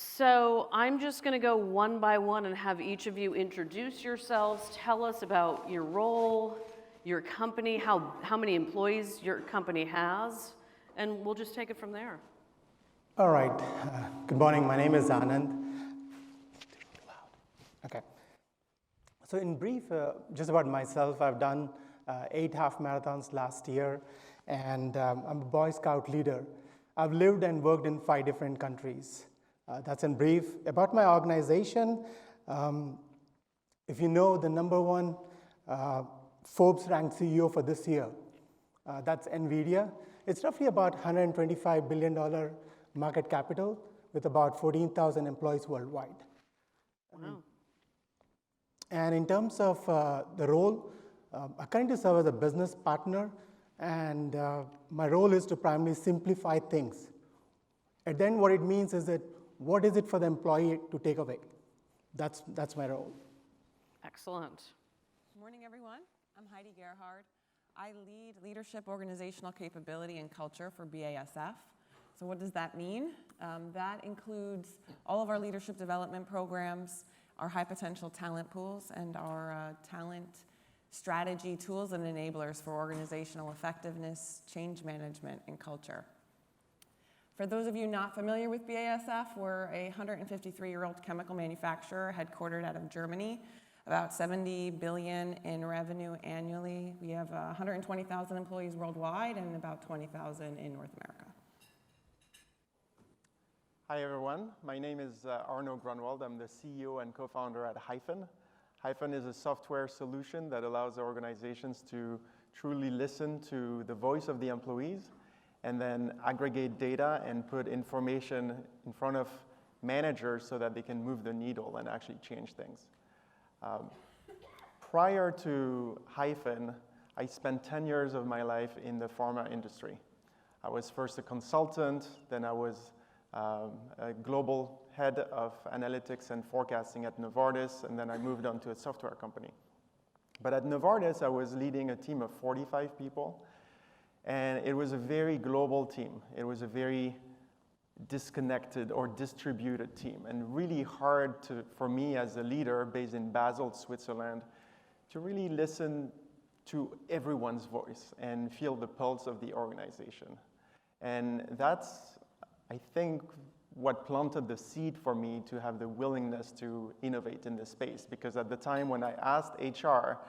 So I'm just going to go one by one and have each of you introduce yourselves, tell us about your role, your company, how many employees your company has, and we'll just take it from there. All right. Good morning. My name is Anand. Okay. So in brief, just about myself, I've done 8 half marathons last year, and I'm a Boy Scout leader. I've lived and worked in 5 different countries. That's in brief. About my organization, if you know the #1 Forbes ranked CEO for this year, that's Nvidia. It's roughly about $125 billion market capital with about 14,000 employees worldwide. Wow. And in terms of the role, I currently serve as a business partner, and my role is to primarily simplify things. And then what it means is that what is it for the employee to take away? That's my role. Excellent. Good morning, everyone. I'm Heidi Gerhard. I lead leadership, organizational capability, and culture for BASF. So what does that mean? That includes all of our leadership development programs, our high potential talent pools, and our talent strategy tools and enablers for organizational effectiveness, change management, and culture. For those of you not familiar with BASF, we're a 153-year-old chemical manufacturer headquartered out of Germany, about 70 billion in revenue annually. We have 120,000 employees worldwide and about 20,000 in North America. Hi everyone, my name is Arnaud Grunwald. I'm the CEO and co-founder at Hyphen. Hyphen is a software solution that allows organizations to truly listen to the voice of the employees and then aggregate data and put information in front of managers so that they can move the needle and actually change things. Prior to Hyphen, I spent 10 years of my life in the pharma industry. I was first a consultant, then I was a global head of analytics and forecasting at Novartis, and then I moved on to a software company. But at Novartis, I was leading a team of 45 people, and it was a very global team. It was a very disconnected or distributed team, and really hard for me as a leader based in Basel, Switzerland, to really listen to everyone's voice and feel the pulse of the organization. And that's, I think, what planted the seed for me to have the willingness to innovate in this space. Because at the time when I asked HR,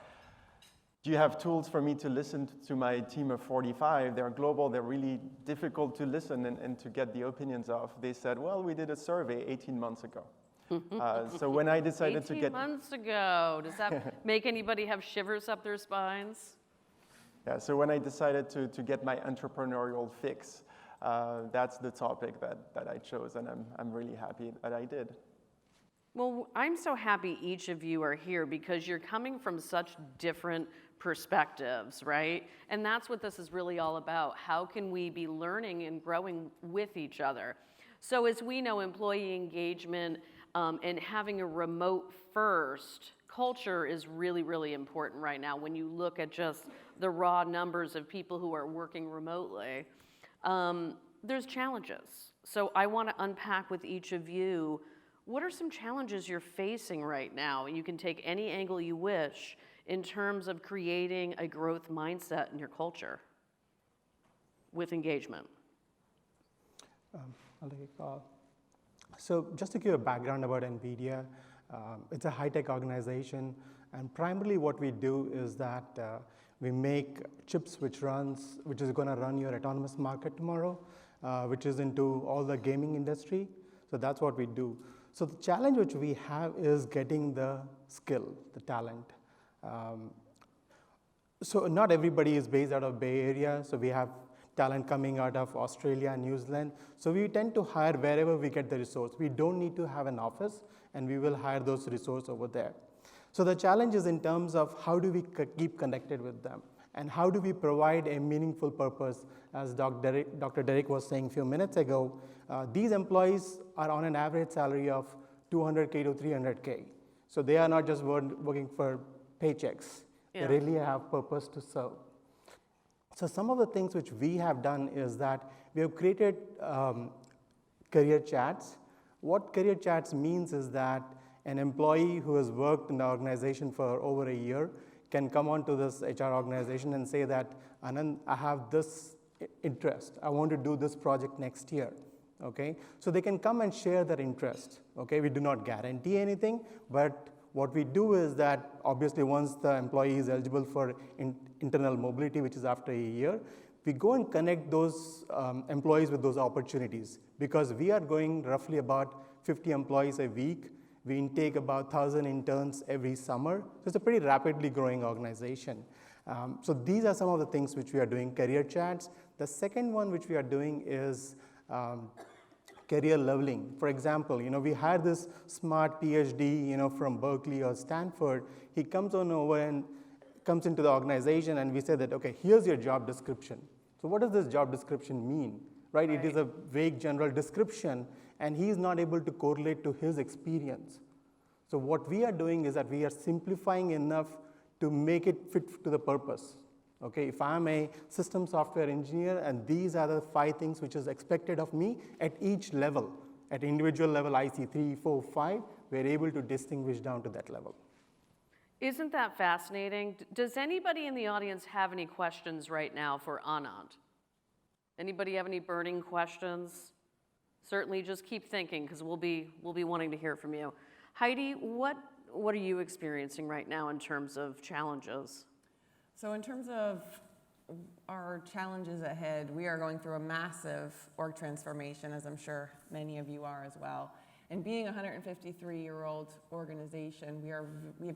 do you have tools for me to listen to my team of 45? They're global, they're really difficult to listen and to get the opinions of. They said, well, we did a survey 18 months ago. So when I decided to get— 18 months ago, does that make anybody have shivers up their spines? Yeah, so when I decided to get my entrepreneurial fix, that's the topic that I chose, and I'm really happy that I did. Well, I'm so happy each of you are here because you're coming from such different perspectives, right? And that's what this is really all about. How can we be learning and growing with each other? So as we know, employee engagement and having a remote first culture is really, really important right now when you look at just the raw numbers of people who are working remotely. There's challenges. So I want to unpack with each of you, what are some challenges you're facing right now? You can take any angle you wish in terms of creating a growth mindset in your culture with engagement. I'll take a call. So just to give a background about Nvidia, it's a high-tech organization, and primarily what we do is that we make chips which is going to run your autonomous market tomorrow, which is into all the gaming industry. So that's what we do. So the challenge which we have is getting the skill, the talent. So not everybody is based out of Bay Area, so we have talent coming out of Australia and New Zealand. So we tend to hire wherever we get the resource. We don't need to have an office, and we will hire those resources over there. So the challenge is in terms of how do we keep connected with them, and how do we provide a meaningful purpose. As Dr. Derek was saying a few minutes ago, these employees are on an average salary of $200K to $300K. So they are not just working for paychecks. Yeah. They really have purpose to serve. So some of the things which we have done is that we have created career chats What career chats means is that an employee who has worked in the organization for over a year can come onto this HR organization and say that, Anand, I have this interest. I want to do this project next year. Okay? So they can come and share their interest. Okay? We do not guarantee anything, but what we do is that obviously once the employee is eligible for internal mobility, which is after a year, we go and connect those employees with those opportunities, because we are going roughly about 50 employees a week. We intake about 1,000 interns every summer. So it's a pretty rapidly growing organization. So these are some of the things which we are doing, career chats. The second one which we are doing is career leveling. For example, we had this smart PhD, from Berkeley or Stanford. He comes on over and comes into the organization, and we say that, okay, here's your job description. So what does this job description mean, right? It is a vague general description, and he's not able to correlate to his experience. So what we are doing is that we are simplifying enough to make it fit to the purpose. Okay, if I'm a system software engineer and these are the 5 things which is expected of me at each level, at individual level IC 3, 4, 5, we're able to distinguish down to that level. Isn't that fascinating? Does anybody in the audience have any questions right now for Anand? Anybody have any burning questions? Certainly just keep thinking, because we'll be wanting to hear from you. Heidi, what are you experiencing right now in terms of challenges? So in terms of our challenges ahead, we are going through a massive org transformation, as I'm sure many of you are as well. And being a 153-year-old organization, we have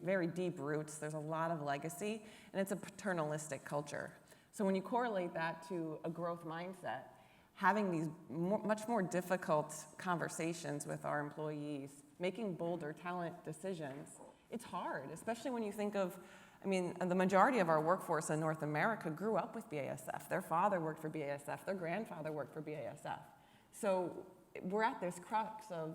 very deep roots. There's a lot of legacy, and it's a paternalistic culture. So when you correlate that to a growth mindset, having these much more difficult conversations with our employees, making bolder talent decisions, it's hard, especially when you think of, the majority of our workforce in North America grew up with BASF. Their father worked for BASF. Their grandfather worked for BASF. So we're at this crux of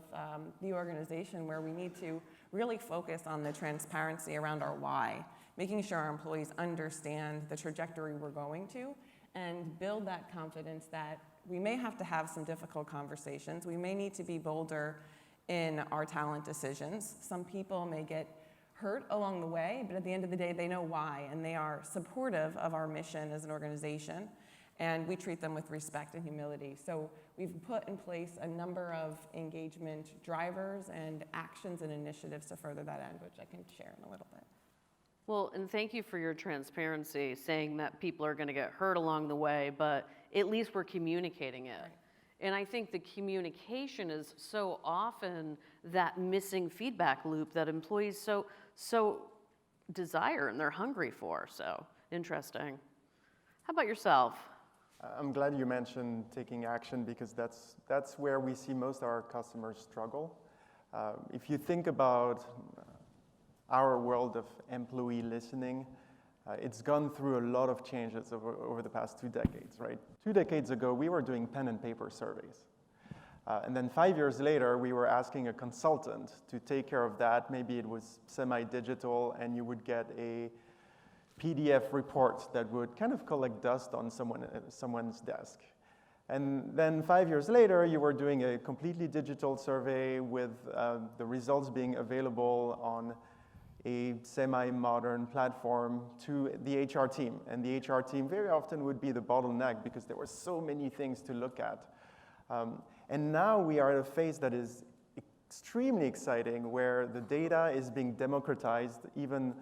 the organization where we need to really focus on the transparency around our why, making sure our employees understand the trajectory we're going to, and build that confidence that we may have to have some difficult conversations. We may need to be bolder in our talent decisions. Some people may get hurt along the way, but at the end of the day, they know why, and they are supportive of our mission as an organization, and we treat them with respect and humility. So we've put in place a number of engagement drivers and actions and initiatives to further that end, which I can share in a little bit. Well, and thank you for your transparency, saying that people are going to get hurt along the way, but at least we're communicating it. Right. And I think the communication is so often that missing feedback loop that employees so desire and they're hungry for. So interesting. How about yourself? I'm glad you mentioned taking action, because that's where we see most of our customers struggle. If you think about our world of employee listening, it's gone through a lot of changes over the past 2 decades, right? 2 decades ago, we were doing pen and paper surveys. And then 5 years later, we were asking a consultant to take care of that. Maybe it was semi-digital, and you would get a PDF report that would kind of collect dust on someone's desk. And then 5 years later, you were doing a completely digital survey with the results being available on a semi-modern platform to the HR team. And the HR team very often would be the bottleneck, because there were so many things to look at. And now we are at a phase that is extremely exciting, where the data is being democratized even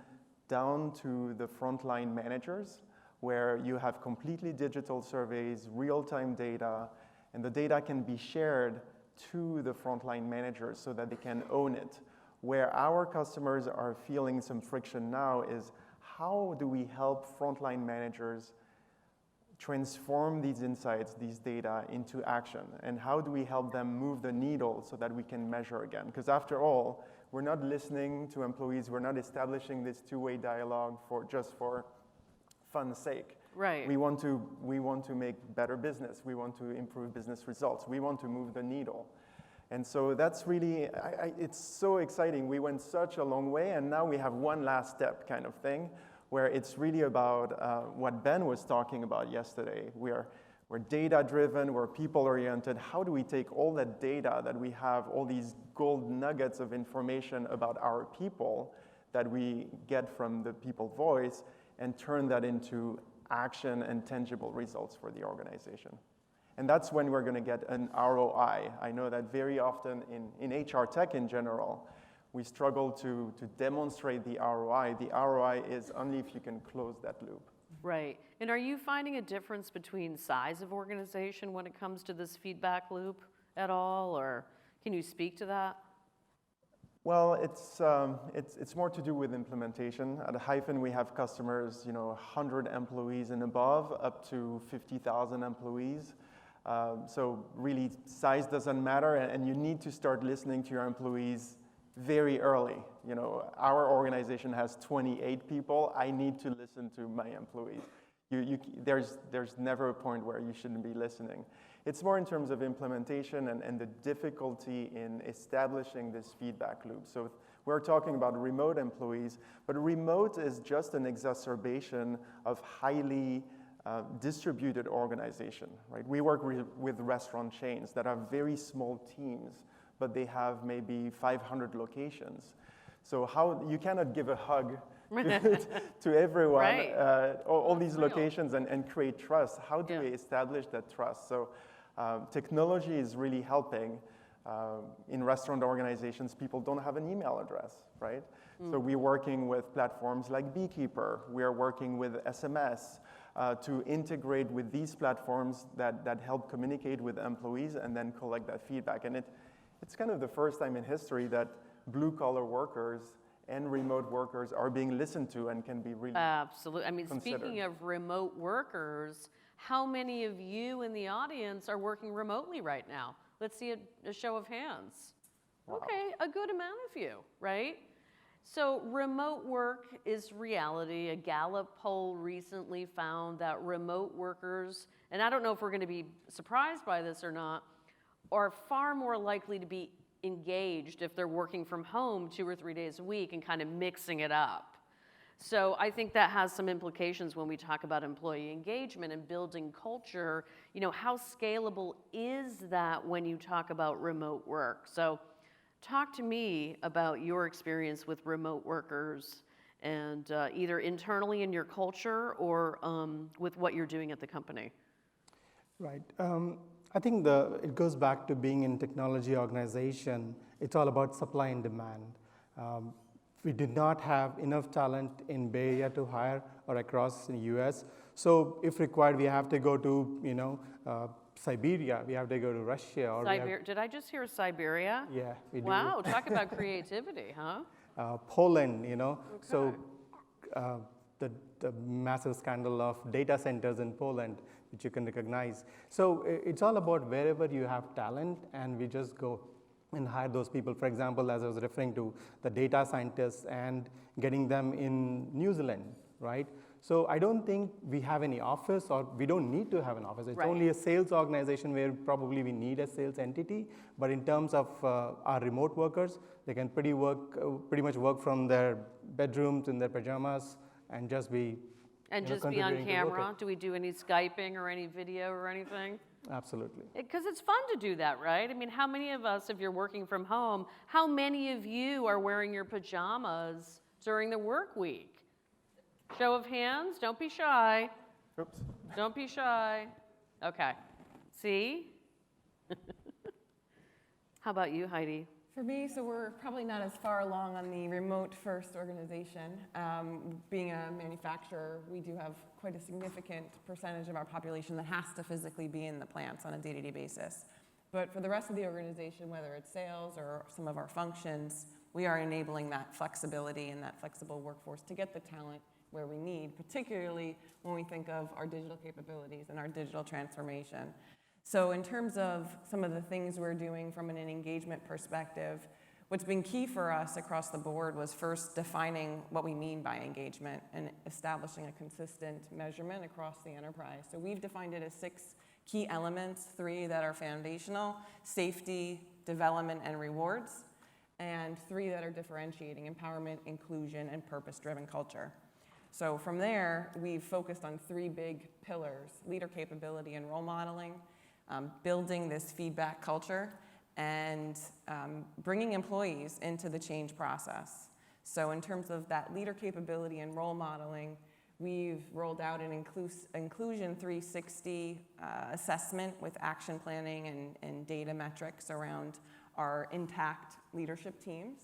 down to the frontline managers, where you have completely digital surveys, real-time data, and the data can be shared to the frontline managers so that they can own it. Where our customers are feeling some friction now is, how do we help frontline managers transform these insights, these data, into action? And how do we help them move the needle so that we can measure again? Because after all, we're not listening to employees. We're not establishing this two-way dialogue just for fun's sake. Right. We want to make better business. We want to improve business results. We want to move the needle. And so that's really, it's so exciting. We went such a long way, and now we have one last step kind of thing, where it's really about what Ben was talking about yesterday. we're data-driven, we're people-oriented. How do we take all that data that we have, all these gold nuggets of information about our people that we get from the people voice, and turn that into action and tangible results for the organization? And that's when we're going to get an ROI. I know that very often in HR tech in general, we struggle to demonstrate the ROI. The ROI is only if you can close that loop. Right. And are you finding a difference between size of organization when it comes to this feedback loop at all, or can you speak to that? Well, it's more to do with implementation. At Hyphen, we have customers, 100 employees and above, up to 50,000 employees. So really, size doesn't matter, and you need to start listening to your employees very early. Our organization has 28 people. I need to listen to my employees. There's never a point where you shouldn't be listening. It's more in terms of implementation and the difficulty in establishing this feedback loop. So we're talking about remote employees, but remote is just an exacerbation of highly distributed organization, right? We work with restaurant chains that have very small teams, but they have maybe 500 locations. So how you cannot give a hug to everyone, Right. all these locations and create trust. How do we establish that trust? So technology is really helping. In restaurant organizations, people don't have an email address, right? So we're working with platforms like Beekeeper. We are working with SMS to integrate with these platforms that help communicate with employees and then collect that feedback. And it's kind of the first time in history that blue-collar workers and remote workers are being listened to and can be really Absolutely. I mean, considered. Speaking of remote workers, how many of you in the audience are working remotely right now? Let's see a show of hands. Wow. Okay, a good amount of you, right? So remote work is reality. A Gallup poll recently found that remote workers, and I don't know if we're going to be surprised by this or not, are far more likely to be engaged if they're working from home 2 or 3 days a week and kind of mixing it up. So I think that has some implications when we talk about employee engagement and building culture. How scalable is that when you talk about remote work? So talk to me about your experience with remote workers and either internally in your culture or with what you're doing at the company. Right. I think it goes back to being in technology organization. It's all about supply and demand. We did not have enough talent in Bay Area to hire or across the US. So if required, we have to go to, Siberia. We have to go to Russia. Or Did I just hear Siberia? Yeah, we do. Wow, talk about creativity, huh? Poland, Okay. So the massive scandal of data centers in Poland, which you can recognize. So it's all about wherever you have talent, and we just go and hire those people. For example, as I was referring to the data scientists and getting them in New Zealand, right? So I don't think we have any office, or we don't need to have an office. It's Right. only a sales organization where probably we need a sales entity. But in terms of our remote workers, they can pretty much work from their bedrooms in their pajamas and just be And just be on contributing to work. camera? Do we do any Skyping or any video or anything? Absolutely. Because it's fun to do that, right? I mean, how many of us, if you're working from home, how many of you are wearing your pajamas during the work week? Show of hands, don't be shy. Oops. Don't be shy. Okay. See? How about you, Heidi? For me, so we're probably not as far along on the remote first organization. Being a manufacturer, we do have quite a significant percentage of our population that has to physically be in the plants on a day-to-day basis. But for the rest of the organization, whether it's sales or some of our functions, we are enabling that flexibility and that flexible workforce to get the talent where we need, particularly when we think of our digital capabilities and our digital transformation. So in terms of some of the things we're doing from an engagement perspective, what's been key for us across the board was first defining what we mean by engagement and establishing a consistent measurement across the enterprise. So we've defined it as 6 key elements, 3 that are foundational: safety, development, and rewards, and 3 that are differentiating: empowerment, inclusion, and purpose-driven culture. So from there, we've focused on 3 big pillars: leader capability and role modeling, building this feedback culture, and bringing employees into the change process. So in terms of that leader capability and role modeling, we've rolled out an Inclusion 360 assessment with action planning and data metrics around our intact leadership teams.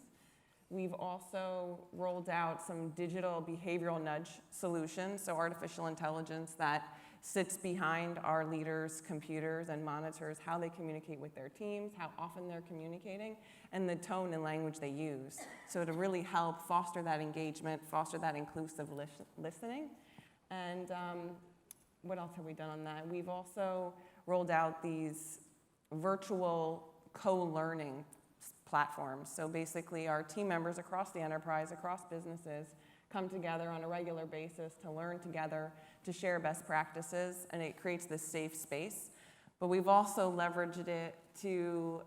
We've also rolled out some digital behavioral nudge solutions, so artificial intelligence that sits behind our leaders' computers and monitors how they communicate with their teams, how often they're communicating, and the tone and language they use. So to really help foster that engagement, foster that inclusive listening. And what else have we done on that? We've also rolled out these virtual co-learning platforms. So basically our team members across the enterprise, across businesses, come together on a regular basis to learn together, to share best practices, and it creates this safe space. But we've also leveraged it to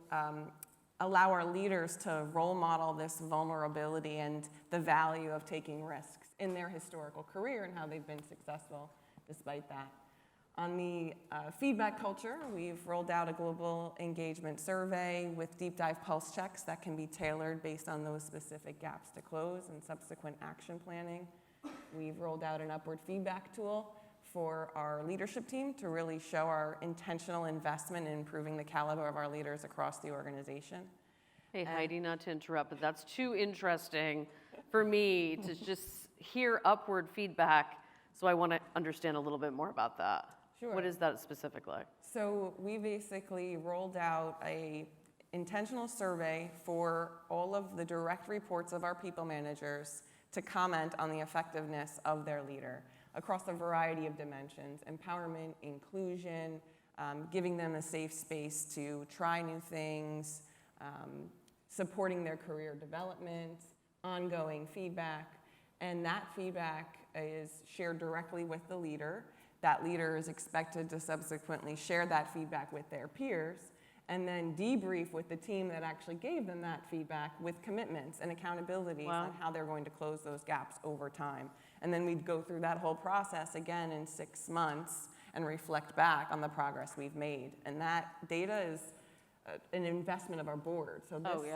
allow our leaders to role model this vulnerability and the value of taking risks in their historical career and how they've been successful despite that. On the feedback culture, we've rolled out a global engagement survey with deep dive pulse checks that can be tailored based on those specific gaps to close and subsequent action planning. We've rolled out an upward feedback tool for our leadership team to really show our intentional investment in improving the caliber of our leaders across the organization. Hey, Heidi, not to interrupt, but that's too interesting for me to just hear upward feedback, so I want to understand a little bit more about that. Sure. What is that specifically? So we basically rolled out a intentional survey for all of the direct reports of our people managers to comment on the effectiveness of their leader across a variety of dimensions: empowerment, inclusion, giving them a safe space to try new things, supporting their career development, ongoing feedback. And that feedback is shared directly with the leader. That leader is expected to subsequently share that feedback with their peers and then debrief with the team that actually gave them that feedback with commitments and accountabilities on how they're going to close those gaps over time. And then we'd go through that whole process again in 6 months and reflect back on the progress we've made. And that data is an investment of our board. So this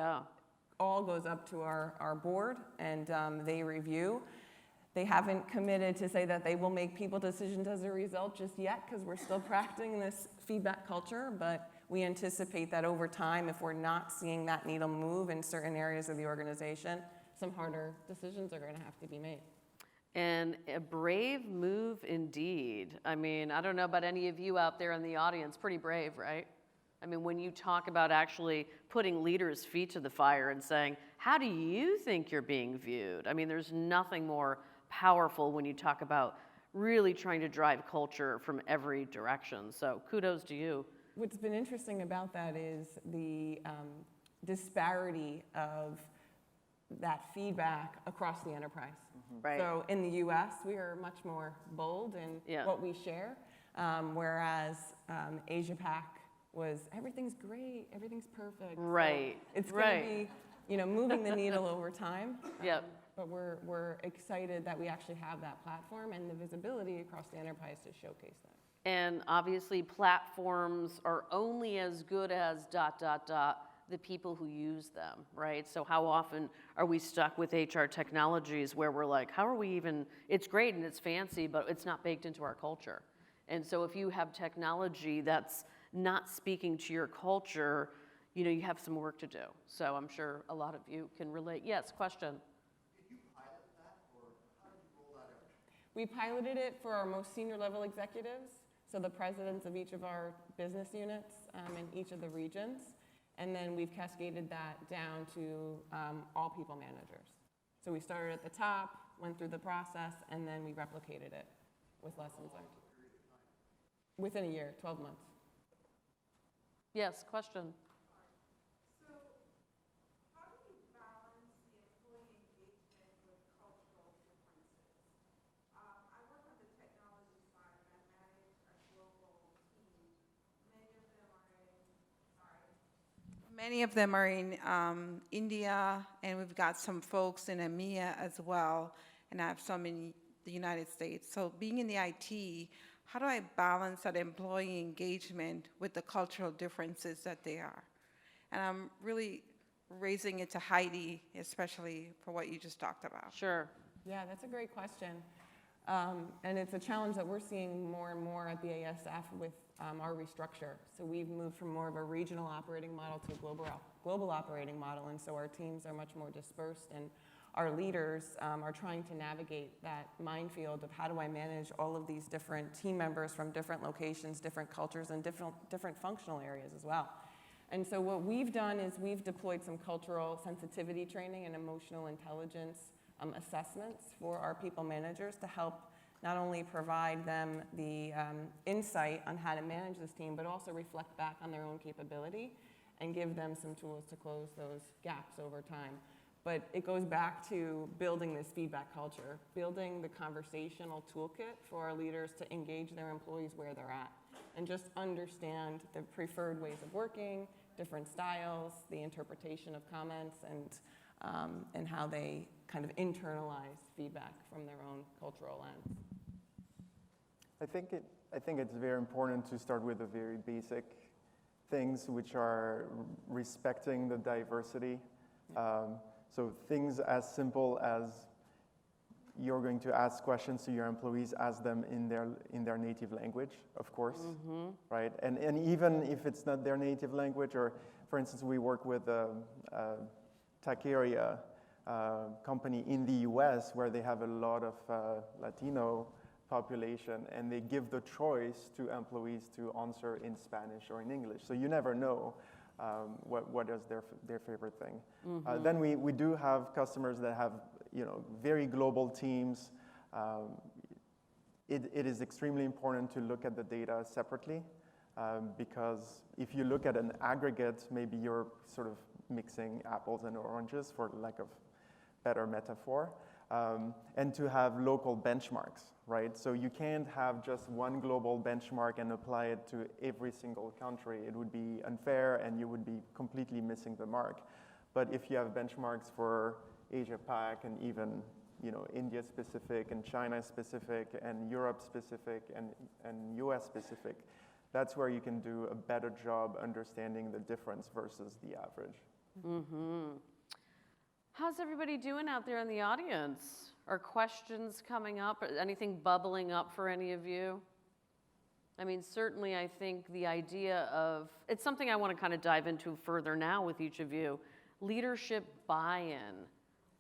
all goes up to our board, and they review. They haven't committed to say that they will make people decisions as a result just yet, because we're still practicing this feedback culture, but we anticipate that over time, if we're not seeing that needle move in certain areas of the organization, some harder decisions are going to have to be made. And a brave move indeed. I mean, I don't know about any of you out there in the audience, pretty brave, right? I mean, when you talk about actually putting leaders' feet to the fire and saying, how do you think you're being viewed? I mean, there's nothing more powerful when you talk about really trying to drive culture from every direction. So kudos to you. What's been interesting about that is the disparity of that feedback across the enterprise. Right. So in the US, we are much more bold in what we share, whereas Asia Pac was everything's great, everything's perfect. Right. So it's going to be, moving the needle over time. Yep. But we're excited that we actually have that platform and the visibility across the enterprise to showcase that. And obviously platforms are only as good as ... the people who use them, right? So how often are we stuck with HR technologies where we're like, how are we even, it's great and it's fancy, but it's not baked into our culture. And so if you have technology that's not speaking to your culture, you have some work to do. So I'm sure a lot of you can relate. Yes, question. We piloted it for our most senior level executives, so the presidents of each of our business units in each of the regions, and then we've cascaded that down to all people managers. So we started at the top, went through the process, and then we replicated it with lessons learned. Within a year, 12 months. Yes, question. Many of them are in India, and we've got some folks in EMEA as well, and I have some in the United States. So being in the IT, how do I balance that employee engagement with the cultural differences that they are? And I'm really raising it to Heidi, especially for what you just talked about. Sure. Yeah, that's a great question. And it's a challenge that we're seeing more and more at BASF with our restructure. So we've moved from more of a regional operating model to a global operating model, and so our teams are much more dispersed, and our leaders are trying to navigate that minefield of how do I manage all of these different team members from different locations, different cultures, and different functional areas as well. And so what we've done is we've deployed some cultural sensitivity training and emotional intelligence assessments for our people managers to help not only provide them the insight on how to manage this team, but also reflect back on their own capability and give them some tools to close those gaps over time. But it goes back to building this feedback culture, building the conversational toolkit for our leaders to engage their employees where they're at, and just understand the preferred ways of working, different styles, the interpretation of comments, and how they kind of internalize feedback from their own cultural lens. I think it's very important to start with the very basic things, which are respecting the diversity. So things as simple as you're going to ask questions to your employees, ask them in their native language, of course, right? And even if it's not their native language, or for instance, we work with a tech area company in the US where they have a lot of Latino population, and they give the choice to employees to answer in Spanish or in English. So you never know what is their favorite thing. Then we do have customers that have very global teams. It is extremely important to look at the data separately because if you look at an aggregate, maybe you're sort of mixing apples and oranges, for lack of better metaphor, and to have local benchmarks, right? So you can't have just one global benchmark and apply it to every single country. It would be unfair, and you would be completely missing the mark. But if you have benchmarks for Asia Pac and even India specific and China specific and Europe specific and US specific, that's where you can do a better job understanding the difference versus the average. How's everybody doing out there in the audience? Are questions coming up? Anything bubbling up for any of you? I mean, certainly I think the idea of, it's something I want to kind of dive into further now with each of you, leadership buy-in.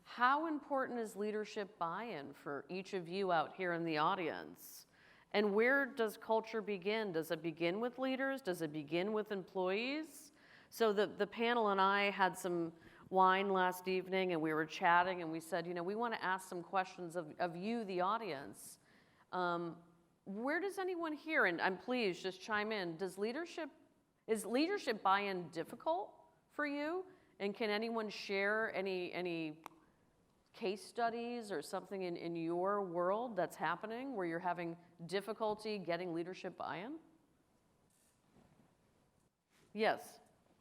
How important is leadership buy-in for each of you out here in the audience? And where does culture begin? Does it begin with leaders? Does it begin with employees? So the panel and I had some wine last evening, and we were chatting, and we said, we want to ask some questions of you, the audience. Where does anyone here, and please just chime in, is leadership buy-in difficult for you? And can anyone share any case studies or something in your world that's happening where you're having difficulty getting leadership buy-in? Yes.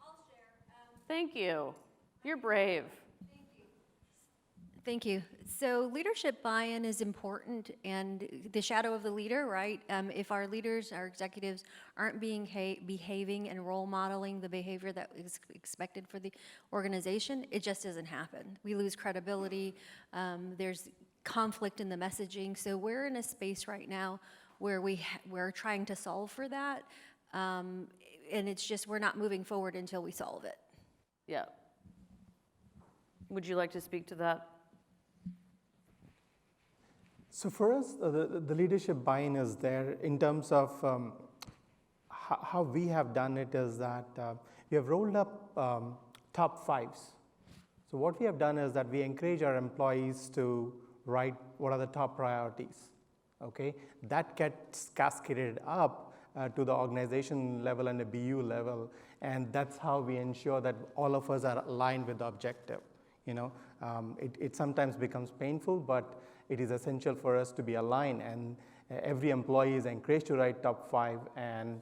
I'll share. Thank you. You're brave. Thank you. So leadership buy-in is important, and the shadow of the leader, right? If our leaders, our executives aren't behaving and role modeling the behavior that is expected for the organization, it just doesn't happen. We lose credibility. There's conflict in the messaging. So we're in a space right now where we're trying to solve for that, and it's just we're not moving forward until we solve it. Yeah. Would you like to speak to that? So for us, the leadership buy-in is there in terms of how we have done it is that we have rolled up top fives. So what we have done is that we encourage our employees to write what are the top priorities, okay? That gets cascaded up to the organization level and the BU level, and that's how we ensure that all of us are aligned with the objective. It sometimes becomes painful, but it is essential for us to be aligned, and every employee is encouraged to write top 5 and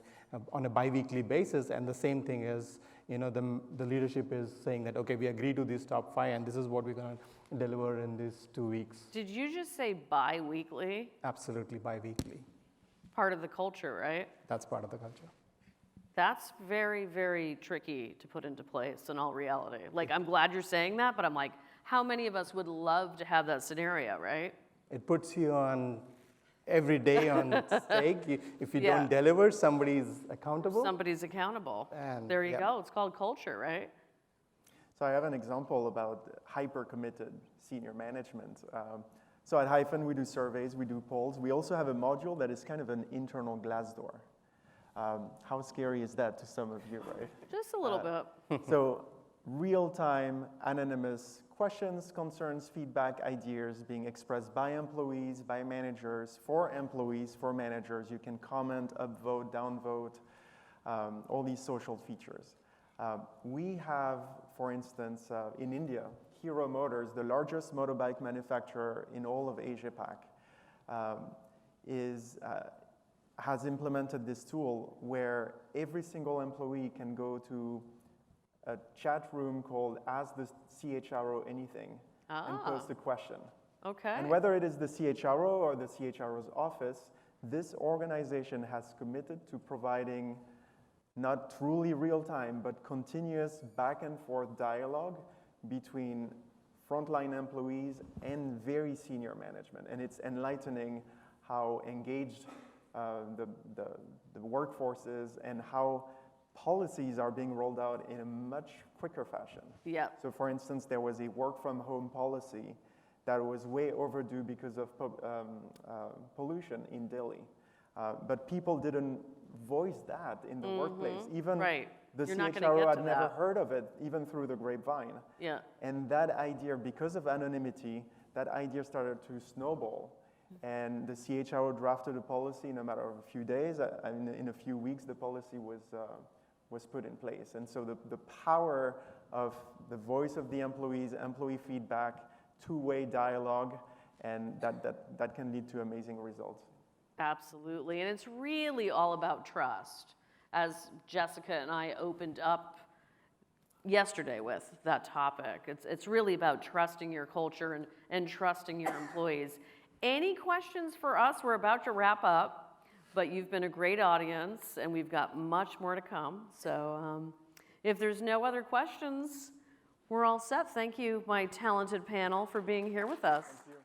on a bi-weekly basis, and the same thing is the leadership is saying that, okay, we agree to these top 5, and this is what we're going to deliver in these 2 weeks. Did you just say bi-weekly? Absolutely, bi-weekly. Part of the culture, right? That's part of the culture. That's very, very tricky to put into place in all reality. Like, I'm glad you're saying that, but I'm like, how many of us would love to have that scenario, right? It puts you on every day on stake. If you Yeah. don't deliver, somebody's accountable. Somebody's accountable. And, There you yeah. go. It's called culture, right? So I have an example about hyper-committed senior management. So at Hyphen, we do surveys, we do polls. We also have a module that is kind of an internal glass door. How scary is that to some of you, right? Just a little bit. So real-time, anonymous questions, concerns, feedback, ideas being expressed by employees, by managers, for employees, for managers. You can comment, upvote, downvote, all these social features. We have, for instance, in India, Hero Motors, the largest motorbike manufacturer in all of Asia-Pac, has implemented this tool where every single employee can go to a chat room called Ask the CHRO Anything and post a question. Okay. And whether it is the CHRO or the CHRO's office, this organization has committed to providing not truly real-time, but continuous back and forth dialogue between frontline employees and very senior management. And it's enlightening how engaged the workforce is and how policies are being rolled out in a much quicker fashion. Yeah. So for instance, there was a work from home policy that was way overdue because of pollution in Delhi. But people didn't voice that in the workplace. Even Right. the You're not gonna CHRO get had to never that. heard of it, even through the grapevine. Yeah. And that idea, because of anonymity, that idea started to snowball. And the CHRO drafted a policy in a matter of a few days. In a few weeks, the policy was put in place. And so the power of the voice of the employees, employee feedback, two-way dialogue, and that can lead to amazing results. Absolutely. And it's really all about trust, as Jessica and I opened up yesterday with that topic. It's really about trusting your culture and trusting your employees. Any questions for us? We're about to wrap up, but you've been a great audience, and we've got much more to come. So if there's no other questions, we're all set. Thank you, my talented panel, for being here with us. Thank you.